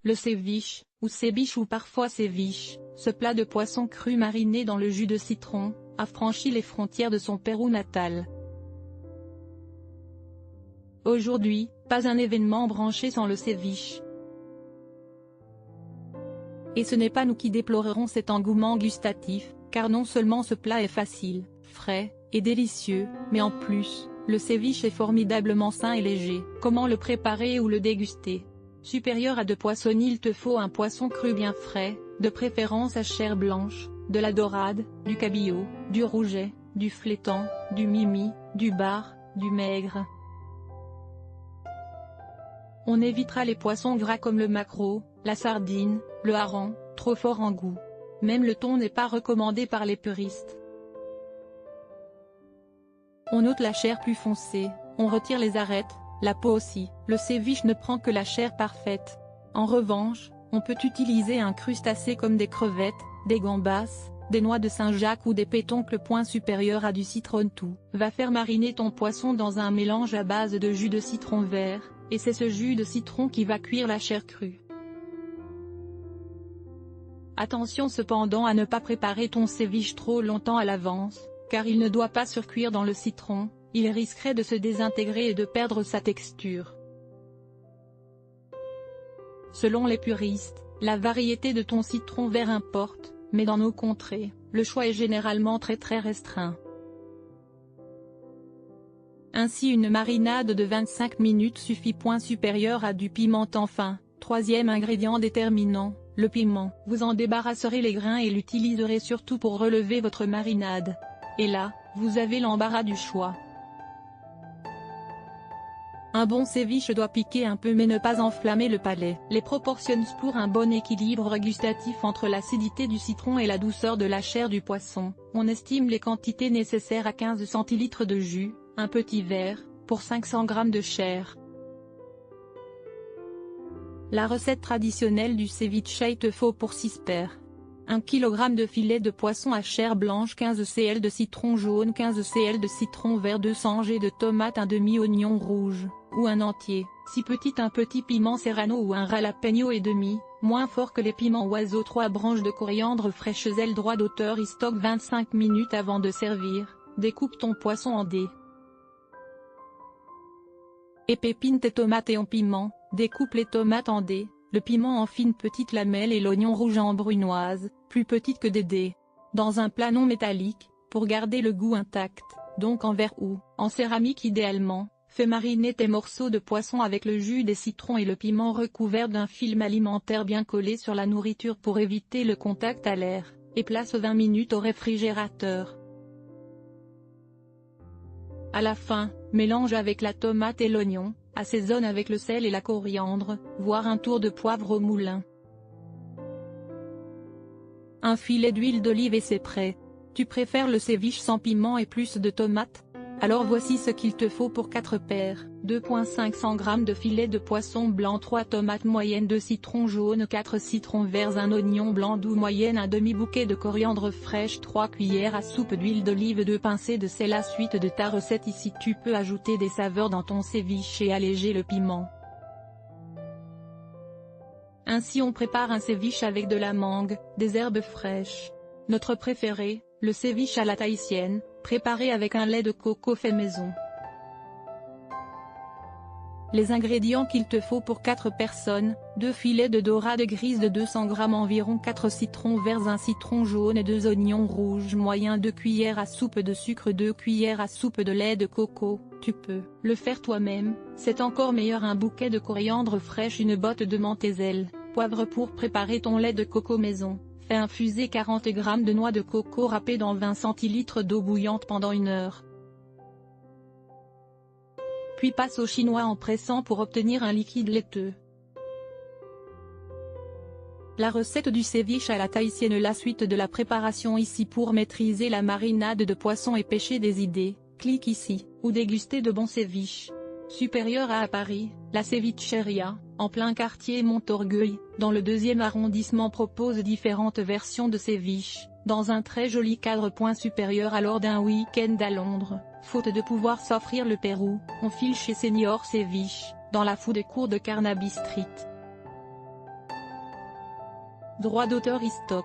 Le ceviche, ou ceviche ou parfois ceviche, ce plat de poisson cru mariné dans le jus de citron, a franchi les frontières de son Pérou natal. Aujourd'hui, pas un événement branché sans le ceviche. Et ce n'est pas nous qui déplorerons cet engouement gustatif, car non seulement ce plat est facile, frais, et délicieux, mais en plus, le ceviche est formidablement sain et léger. Comment le préparer ou le déguster? Supérieur à de poissons, il te faut un poisson cru bien frais, de préférence à chair blanche, de la dorade, du cabillaud, du rouget, du flétan, du mimi, du bar, du maigre. On évitera les poissons gras comme le maquereau, la sardine, le hareng, trop fort en goût. Même le thon n'est pas recommandé par les puristes. On ôte la chair plus foncée, on retire les arêtes, la peau aussi. Le ceviche ne prend que la chair parfaite. En revanche, on peut utiliser un crustacé comme des crevettes, des gambas, des noix de Saint-Jacques ou des pétoncles. Point supérieur à du citron. Tout va faire mariner ton poisson dans un mélange à base de jus de citron vert, et c'est ce jus de citron qui va cuire la chair crue. Attention cependant à ne pas préparer ton ceviche trop longtemps à l'avance, car il ne doit pas surcuire dans le citron, il risquerait de se désintégrer et de perdre sa texture. Selon les puristes, la variété de ton citron vert importe, mais dans nos contrées, le choix est généralement très restreint. Ainsi une marinade de 25 minutes suffit. Point supérieur à du pimentant fin. Troisième ingrédient déterminant, le piment. Vous en débarrasserez les grains et l'utiliserez surtout pour relever votre marinade. Et là, vous avez l'embarras du choix. Un bon ceviche doit piquer un peu mais ne pas enflammer le palais. Les proportions pour un bon équilibre gustatif entre l'acidité du citron et la douceur de la chair du poisson. On estime les quantités nécessaires à 15 centilitres de jus, un petit verre, pour 500 g de chair. La recette traditionnelle du ceviche: il te faut pour 6 paires. 1 kg de filet de poisson à chair blanche, 15 cl de citron jaune, 15 cl de citron vert, 200 g de tomates, un demi-oignon rouge, ou un entier, si petit un petit piment serrano ou un jalapeno et demi, moins fort que les piments oiseaux, 3 branches de coriandre fraîches, aile droit d'auteur. Y stocke 25 minutes avant de servir, découpe ton poisson en dés. Épépine tes tomates et en piment, découpe les tomates en dés, le piment en fines petites lamelles et l'oignon rouge en brunoise, plus petites que des dés. Dans un plat non métallique, pour garder le goût intact, donc en verre ou en céramique idéalement, fais mariner tes morceaux de poisson avec le jus des citrons et le piment recouvert d'un film alimentaire bien collé sur la nourriture pour éviter le contact à l'air, et place 20 minutes au réfrigérateur. À la fin, mélange avec la tomate et l'oignon, assaisonne avec le sel et la coriandre, voire un tour de poivre au moulin. Un filet d'huile d'olive et c'est prêt. Tu préfères le ceviche sans piment et plus de tomates? Alors voici ce qu'il te faut pour 4 paires: 2,500 g de filet de poisson blanc, 3 tomates moyennes, 2 citrons jaunes, 4 citrons verts, un oignon blanc doux moyenne, un demi-bouquet de coriandre fraîche, 3 cuillères à soupe d'huile d'olive, 2 pincées de sel. La suite de ta recette. Ici tu peux ajouter des saveurs dans ton ceviche et alléger le piment. Ainsi on prépare un ceviche avec de la mangue, des herbes fraîches. Notre préféré, le ceviche à la tahitienne, préparé avec un lait de coco fait maison. Les ingrédients qu'il te faut pour 4 personnes: 2 filets de dorade grise de 200 g environ, 4 citrons verts, 1 citron jaune et 2 oignons rouges moyens, 2 cuillères à soupe de sucre, 2 cuillères à soupe de lait de coco. Tu peux le faire toi-même, c'est encore meilleur. Un bouquet de coriandre fraîche, une botte de menthe et sel, poivre. Pour préparer ton lait de coco maison, fais infuser 40 g de noix de coco râpées dans 20 centilitres d'eau bouillante pendant 1 heure. Puis passe au chinois en pressant pour obtenir un liquide laiteux. La recette du ceviche à la tahitienne. La suite de la préparation ici. Pour maîtriser la marinade de poisson et pêcher des idées, clique ici, ou déguster de bons ceviches. Supérieure à Paris, la Cevicheria, en plein quartier Montorgueil, dans le 2e arrondissement, propose différentes versions de ceviche, Dans un très joli cadre point supérieur à lors d'un week-end à Londres, faute de pouvoir s'offrir le Pérou, on file chez Senior Ceviche, dans la food cour de Carnaby Street. Droit d'auteur Istock.